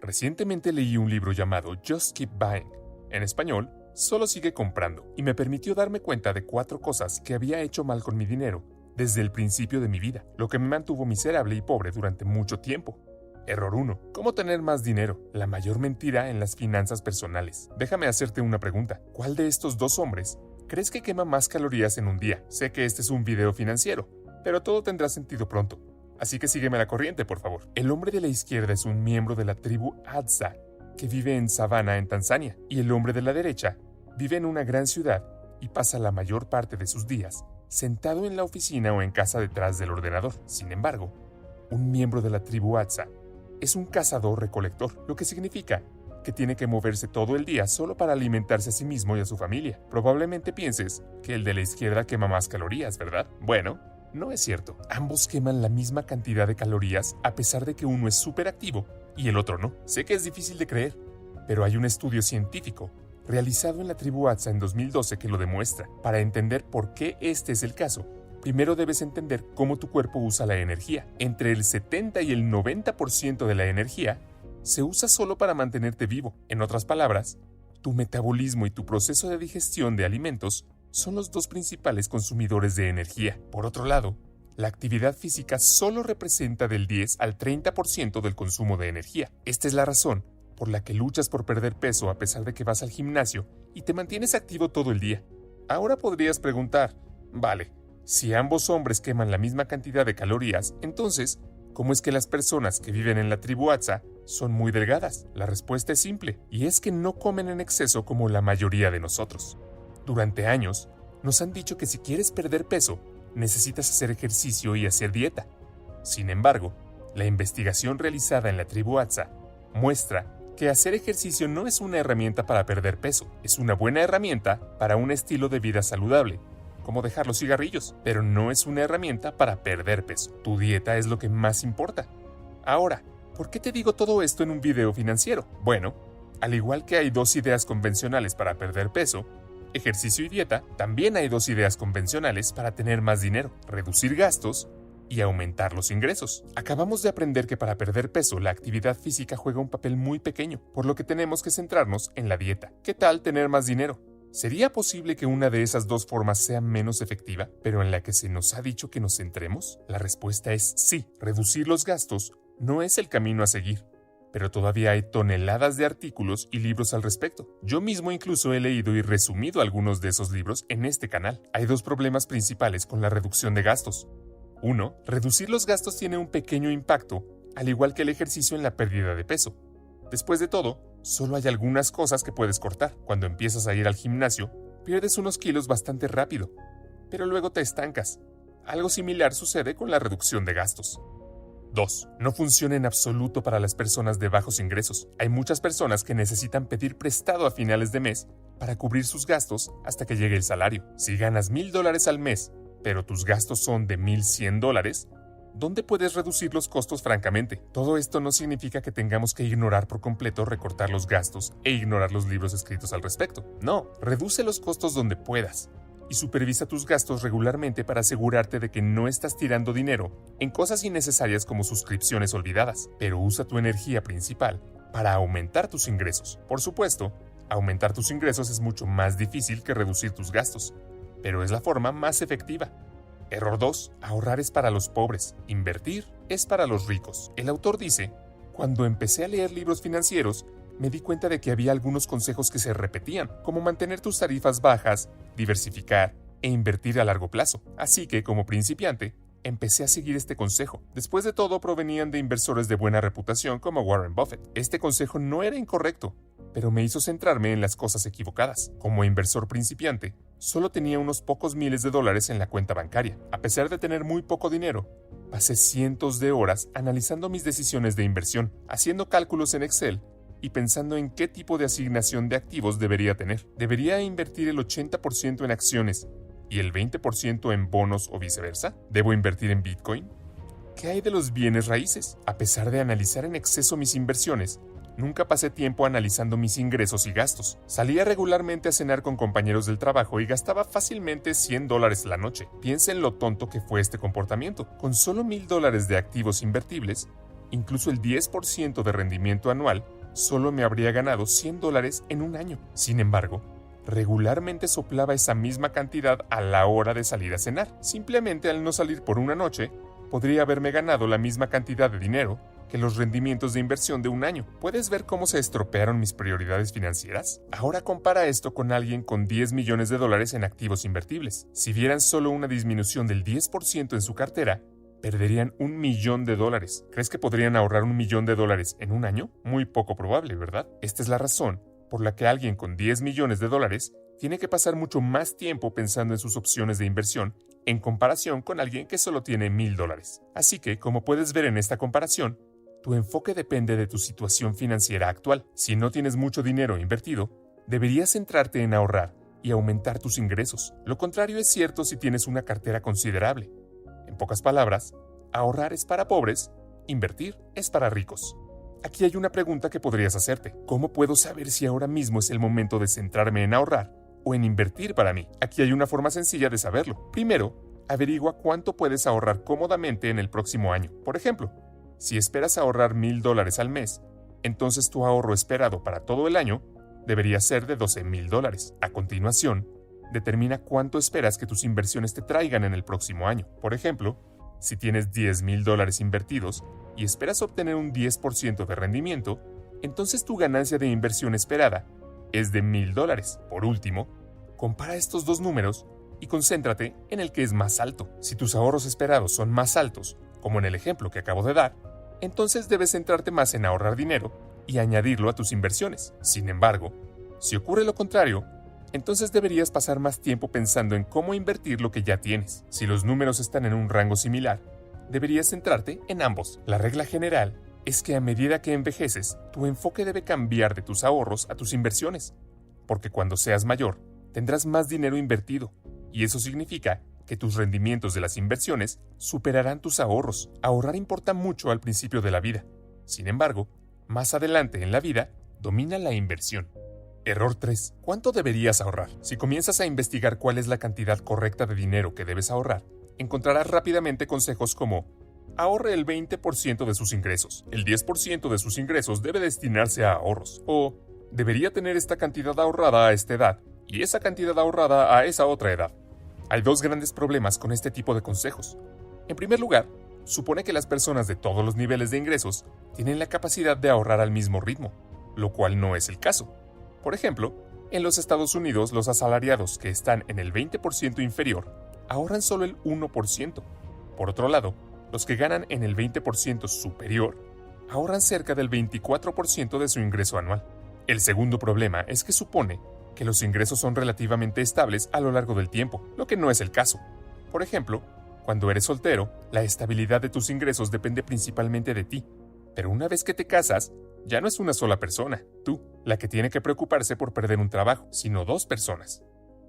Recientemente leí un libro llamado Just Keep Buying, en español, Solo sigue comprando, y me permitió darme cuenta de 4 cosas que había hecho mal con mi dinero desde el principio de mi vida, lo que me mantuvo miserable y pobre durante mucho tiempo. Error 1. ¿Cómo tener más dinero? La mayor mentira en las finanzas personales. Déjame hacerte una pregunta. ¿Cuál de estos 2 hombres crees que quema más calorías en un día? Sé que este es un video financiero, pero todo tendrá sentido pronto. Así que sígueme la corriente, por favor. El hombre de la izquierda es un miembro de la tribu Hadza, que vive en Savannah, en Tanzania, y el hombre de la derecha vive en una gran ciudad y pasa la mayor parte de sus días sentado en la oficina o en casa detrás del ordenador. Sin embargo, un miembro de la tribu Hadza es un cazador-recolector, lo que significa que tiene que moverse todo el día solo para alimentarse a sí mismo y a su familia. Probablemente pienses que el de la izquierda quema más calorías, ¿verdad? Bueno, no es cierto. Ambos queman la misma cantidad de calorías a pesar de que uno es súper activo y el otro no. Sé que es difícil de creer, pero hay un estudio científico realizado en la tribu Hadza en 2012 que lo demuestra. Para entender por qué este es el caso, primero debes entender cómo tu cuerpo usa la energía. Entre el 70 y el 90% de la energía se usa solo para mantenerte vivo. En otras palabras, tu metabolismo y tu proceso de digestión de alimentos son los 2 principales consumidores de energía. Por otro lado, la actividad física solo representa del 10 al 30% del consumo de energía. Esta es la razón por la que luchas por perder peso a pesar de que vas al gimnasio y te mantienes activo todo el día. Ahora podrías preguntar, vale, si ambos hombres queman la misma cantidad de calorías, entonces, ¿cómo es que las personas que viven en la tribu Hadza son muy delgadas? La respuesta es simple, y es que no comen en exceso como la mayoría de nosotros. Durante años, nos han dicho que si quieres perder peso, necesitas hacer ejercicio y hacer dieta. Sin embargo, la investigación realizada en la tribu Hadza muestra que hacer ejercicio no es una herramienta para perder peso, es una buena herramienta para un estilo de vida saludable, como dejar los cigarrillos, pero no es una herramienta para perder peso. Tu dieta es lo que más importa. Ahora, ¿por qué te digo todo esto en un video financiero? Bueno, al igual que hay 2 ideas convencionales para perder peso, ejercicio y dieta, también hay 2 ideas convencionales para tener más dinero, reducir gastos y aumentar los ingresos. Acabamos de aprender que para perder peso la actividad física juega un papel muy pequeño, por lo que tenemos que centrarnos en la dieta. ¿Qué tal tener más dinero? ¿Sería posible que una de esas 2 formas sea menos efectiva, pero en la que se nos ha dicho que nos centremos? La respuesta es sí. Reducir los gastos no es el camino a seguir, pero todavía hay toneladas de artículos y libros al respecto. Yo mismo incluso he leído y resumido algunos de esos libros en este canal. Hay 2 problemas principales con la reducción de gastos. 1. Reducir los gastos tiene un pequeño impacto, al igual que el ejercicio en la pérdida de peso. Después de todo, solo hay algunas cosas que puedes cortar. Cuando empiezas a ir al gimnasio, pierdes unos kilos bastante rápido, pero luego te estancas. Algo similar sucede con la reducción de gastos. 2. No funciona en absoluto para las personas de bajos ingresos. Hay muchas personas que necesitan pedir prestado a finales de mes para cubrir sus gastos hasta que llegue el salario. Si ganas $1,000 al mes, pero tus gastos son de $1,100, ¿dónde puedes reducir los costos francamente? Todo esto no significa que tengamos que ignorar por completo recortar los gastos e ignorar los libros escritos al respecto. No, reduce los costos donde puedas y supervisa tus gastos regularmente para asegurarte de que no estás tirando dinero en cosas innecesarias como suscripciones olvidadas, pero usa tu energía principal para aumentar tus ingresos. Por supuesto, aumentar tus ingresos es mucho más difícil que reducir tus gastos, pero es la forma más efectiva. Error 2. Ahorrar es para los pobres. Invertir es para los ricos. El autor dice, cuando empecé a leer libros financieros, me di cuenta de que había algunos consejos que se repetían, como mantener tus tarifas bajas, diversificar e invertir a largo plazo. Así que, como principiante, empecé a seguir este consejo. Después de todo, provenían de inversores de buena reputación como Warren Buffett. Este consejo no era incorrecto, pero me hizo centrarme en las cosas equivocadas. Como inversor principiante, solo tenía unos pocos miles de dólares en la cuenta bancaria. A pesar de tener muy poco dinero, pasé cientos de horas analizando mis decisiones de inversión, haciendo cálculos en Excel y pensando en qué tipo de asignación de activos debería tener. ¿Debería invertir el 80% en acciones y el 20% en bonos o viceversa? ¿Debo invertir en Bitcoin? ¿Qué hay de los bienes raíces? A pesar de analizar en exceso mis inversiones, nunca pasé tiempo analizando mis ingresos y gastos. Salía regularmente a cenar con compañeros del trabajo y gastaba fácilmente $100 la noche. Piensa en lo tonto que fue este comportamiento. Con solo $1,000 de activos invertibles, incluso el 10% de rendimiento anual, solo me habría ganado $100 en un año. Sin embargo, regularmente soplaba esa misma cantidad a la hora de salir a cenar. Simplemente al no salir por una noche, podría haberme ganado la misma cantidad de dinero que los rendimientos de inversión de un año. ¿Puedes ver cómo se estropearon mis prioridades financieras? Ahora compara esto con alguien con $10 millones en activos invertibles. Si vieran solo una disminución del 10% en su cartera, perderían $1 millón. ¿Crees que podrían ahorrar $1 millón en un año? Muy poco probable, ¿verdad? Esta es la razón por la que alguien con $10 millones tiene que pasar mucho más tiempo pensando en sus opciones de inversión en comparación con alguien que solo tiene $1,000. Así que, como puedes ver en esta comparación, tu enfoque depende de tu situación financiera actual. Si no tienes mucho dinero invertido, deberías centrarte en ahorrar y aumentar tus ingresos. Lo contrario es cierto si tienes una cartera considerable. En pocas palabras, ahorrar es para pobres, invertir es para ricos. Aquí hay una pregunta que podrías hacerte. ¿Cómo puedo saber si ahora mismo es el momento de centrarme en ahorrar o en invertir para mí? Aquí hay una forma sencilla de saberlo. Primero, averigua cuánto puedes ahorrar cómodamente en el próximo año. Por ejemplo, si esperas ahorrar $1,000 al mes, entonces tu ahorro esperado para todo el año debería ser de $12,000. A continuación, determina cuánto esperas que tus inversiones te traigan en el próximo año. Por ejemplo, si tienes $10,000 invertidos y esperas obtener un 10% de rendimiento, entonces tu ganancia de inversión esperada es de $1,000. Por último, compara estos dos números y concéntrate en el que es más alto. Si tus ahorros esperados son más altos, como en el ejemplo que acabo de dar, entonces debes centrarte más en ahorrar dinero y añadirlo a tus inversiones. Sin embargo, si ocurre lo contrario, entonces deberías pasar más tiempo pensando en cómo invertir lo que ya tienes. Si los números están en un rango similar, deberías centrarte en ambos. La regla general es que a medida que envejeces, tu enfoque debe cambiar de tus ahorros a tus inversiones, porque cuando seas mayor, tendrás más dinero invertido, y eso significa que tus rendimientos de las inversiones superarán tus ahorros. Ahorrar importa mucho al principio de la vida. Sin embargo, más adelante en la vida, domina la inversión. Error 3. ¿Cuánto deberías ahorrar? Si comienzas a investigar cuál es la cantidad correcta de dinero que debes ahorrar, encontrarás rápidamente consejos como: ahorre el 20% de sus ingresos, el 10% de sus ingresos debe destinarse a ahorros, o debería tener esta cantidad ahorrada a esta edad y esa cantidad ahorrada a esa otra edad. Hay dos grandes problemas con este tipo de consejos. En primer lugar, supone que las personas de todos los niveles de ingresos tienen la capacidad de ahorrar al mismo ritmo, lo cual no es el caso. Por ejemplo, en los Estados Unidos, los asalariados que están en el 20% inferior ahorran solo el 1%. Por otro lado, los que ganan en el 20% superior ahorran cerca del 24% de su ingreso anual. El segundo problema es que supone que los ingresos son relativamente estables a lo largo del tiempo, lo que no es el caso. Por ejemplo, cuando eres soltero, la estabilidad de tus ingresos depende principalmente de ti, pero una vez que te casas, ya no es una sola persona, tú, la que tiene que preocuparse por perder un trabajo, sino dos personas.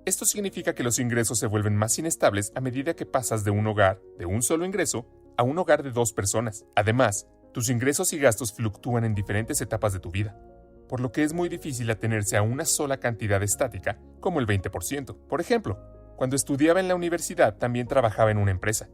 Esto significa que los ingresos se vuelven más inestables a medida que pasas de un hogar de un solo ingreso a un hogar de dos personas. Además, tus ingresos y gastos fluctúan en diferentes etapas de tu vida, por lo que es muy difícil atenerse a una sola cantidad estática como el 20%. Por ejemplo, cuando estudiaba en la universidad también trabajaba en una empresa.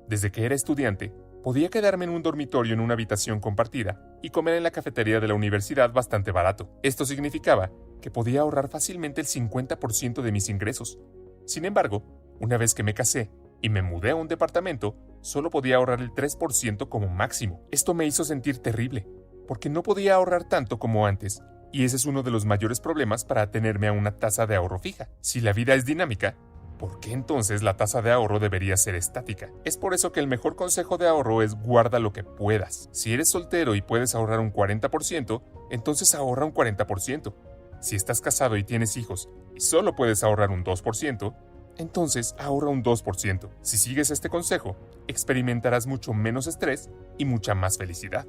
Desde que era estudiante, podía quedarme en un dormitorio en una habitación compartida y comer en la cafetería de la universidad bastante barato. Esto significaba que podía ahorrar fácilmente el 50% de mis ingresos. Sin embargo, una vez que me casé y me mudé a un departamento, solo podía ahorrar el 3% como máximo. Esto me hizo sentir terrible, porque no podía ahorrar tanto como antes, y ese es uno de los mayores problemas para atenerme a una tasa de ahorro fija. Si la vida es dinámica, ¿por qué entonces la tasa de ahorro debería ser estática? Es por eso que el mejor consejo de ahorro es guarda lo que puedas. Si eres soltero y puedes ahorrar un 40%, entonces ahorra un 40%. Si estás casado y tienes hijos y solo puedes ahorrar un 2%, entonces ahorra un 2%. Si sigues este consejo, experimentarás mucho menos estrés y mucha más felicidad.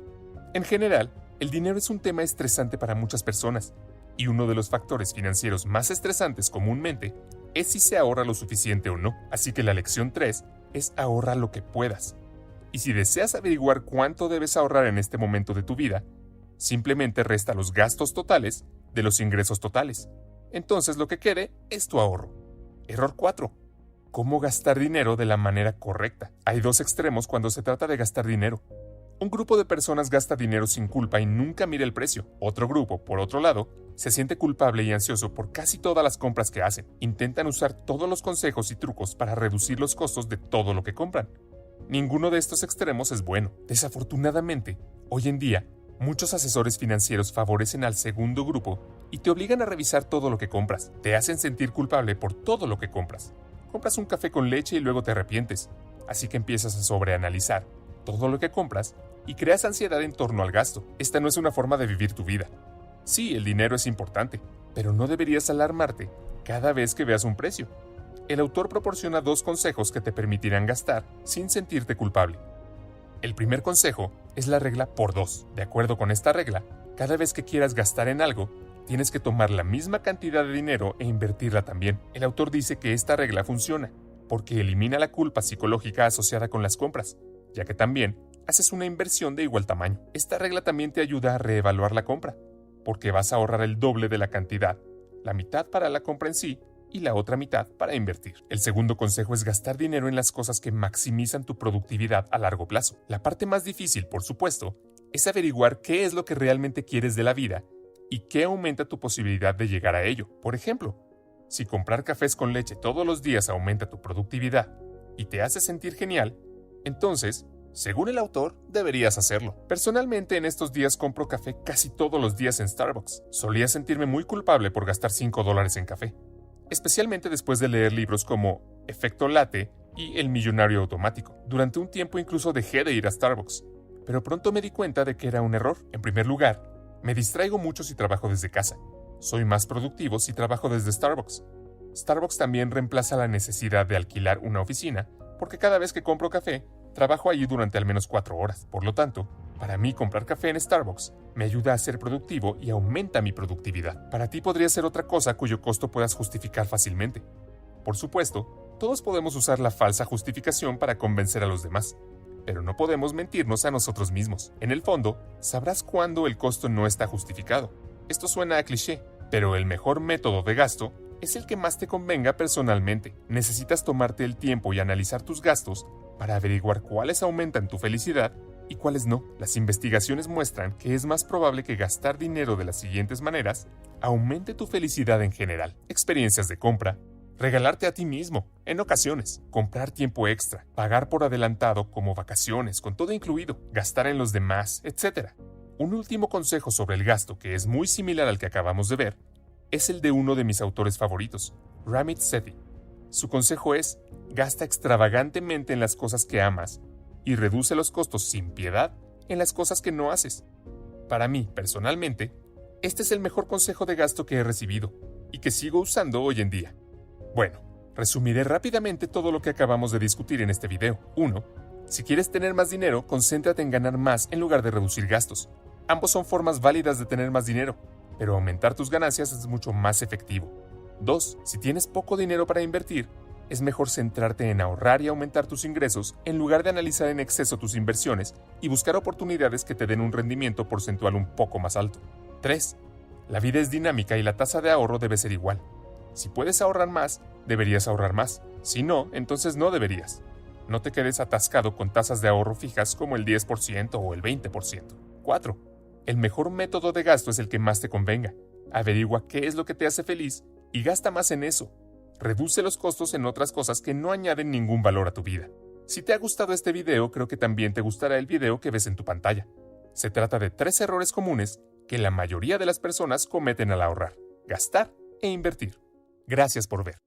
En general, el dinero es un tema estresante para muchas personas, y uno de los factores financieros más estresantes comúnmente es si se ahorra lo suficiente o no. Así que la lección 3 es ahorra lo que puedas. Y si deseas averiguar cuánto debes ahorrar en este momento de tu vida, simplemente resta los gastos totales de los ingresos totales. Entonces lo que quede es tu ahorro. Error 4. ¿Cómo gastar dinero de la manera correcta? Hay dos extremos cuando se trata de gastar dinero. Un grupo de personas gasta dinero sin culpa y nunca mira el precio. Otro grupo, por otro lado, se siente culpable y ansioso por casi todas las compras que hacen. Intentan usar todos los consejos y trucos para reducir los costos de todo lo que compran. Ninguno de estos extremos es bueno. Desafortunadamente, hoy en día, muchos asesores financieros favorecen al segundo grupo y te obligan a revisar todo lo que compras. Te hacen sentir culpable por todo lo que compras. Compras un café con leche y luego te arrepientes, así que empiezas a sobreanalizar todo lo que compras y creas ansiedad en torno al gasto. Esta no es una forma de vivir tu vida. Sí, el dinero es importante, pero no deberías alarmarte cada vez que veas un precio. El autor proporciona 2 consejos que te permitirán gastar sin sentirte culpable. El primer consejo es la regla por 2. De acuerdo con esta regla, cada vez que quieras gastar en algo, tienes que tomar la misma cantidad de dinero e invertirla también. El autor dice que esta regla funciona porque elimina la culpa psicológica asociada con las compras, ya que también haces una inversión de igual tamaño. Esta regla también te ayuda a reevaluar la compra, porque vas a ahorrar el doble de la cantidad, la mitad para la compra en sí y la otra mitad para invertir. El segundo consejo es gastar dinero en las cosas que maximizan tu productividad a largo plazo. La parte más difícil, por supuesto, es averiguar qué es lo que realmente quieres de la vida y qué aumenta tu posibilidad de llegar a ello. Por ejemplo, si comprar cafés con leche todos los días aumenta tu productividad y te hace sentir genial, entonces, según el autor, deberías hacerlo. Personalmente, en estos días compro café casi todos los días en Starbucks. Solía sentirme muy culpable por gastar $5 en café, especialmente después de leer libros como Efecto Latte y El Millonario Automático. Durante un tiempo incluso dejé de ir a Starbucks, pero pronto me di cuenta de que era un error. En primer lugar, me distraigo mucho si trabajo desde casa. Soy más productivo si trabajo desde Starbucks. Starbucks también reemplaza la necesidad de alquilar una oficina, porque cada vez que compro café, trabajo allí durante al menos 4 horas. Por lo tanto, para mí comprar café en Starbucks me ayuda a ser productivo y aumenta mi productividad. Para ti podría ser otra cosa cuyo costo puedas justificar fácilmente. Por supuesto, todos podemos usar la falsa justificación para convencer a los demás, pero no podemos mentirnos a nosotros mismos. En el fondo, sabrás cuándo el costo no está justificado. Esto suena a cliché, pero el mejor método de gasto es el que más te convenga personalmente. Necesitas tomarte el tiempo y analizar tus gastos para averiguar cuáles aumentan tu felicidad y cuáles no. Las investigaciones muestran que es más probable que gastar dinero de las siguientes maneras aumente tu felicidad en general. Experiencias de compra, regalarte a ti mismo, en ocasiones, comprar tiempo extra, pagar por adelantado como vacaciones, con todo incluido, gastar en los demás, etc. Un último consejo sobre el gasto que es muy similar al que acabamos de ver es el de uno de mis autores favoritos, Ramit Sethi. Su consejo es: gasta extravagantemente en las cosas que amas y reduce los costos sin piedad en las cosas que no haces. Para mí, personalmente, este es el mejor consejo de gasto que he recibido y que sigo usando hoy en día. Bueno, resumiré rápidamente todo lo que acabamos de discutir en este video. 1. Si quieres tener más dinero, concéntrate en ganar más en lugar de reducir gastos. Ambos son formas válidas de tener más dinero, pero aumentar tus ganancias es mucho más efectivo. 2. Si tienes poco dinero para invertir, es mejor centrarte en ahorrar y aumentar tus ingresos en lugar de analizar en exceso tus inversiones y buscar oportunidades que te den un rendimiento porcentual un poco más alto. 3. La vida es dinámica y la tasa de ahorro debe ser igual. Si puedes ahorrar más, deberías ahorrar más. Si no, entonces no deberías. No te quedes atascado con tasas de ahorro fijas como el 10% o el 20%. 4. El mejor método de gasto es el que más te convenga. Averigua qué es lo que te hace feliz y gasta más en eso. Reduce los costos en otras cosas que no añaden ningún valor a tu vida. Si te ha gustado este video, creo que también te gustará el video que ves en tu pantalla. Se trata de 3 errores comunes que la mayoría de las personas cometen al ahorrar, gastar e invertir. Gracias por ver.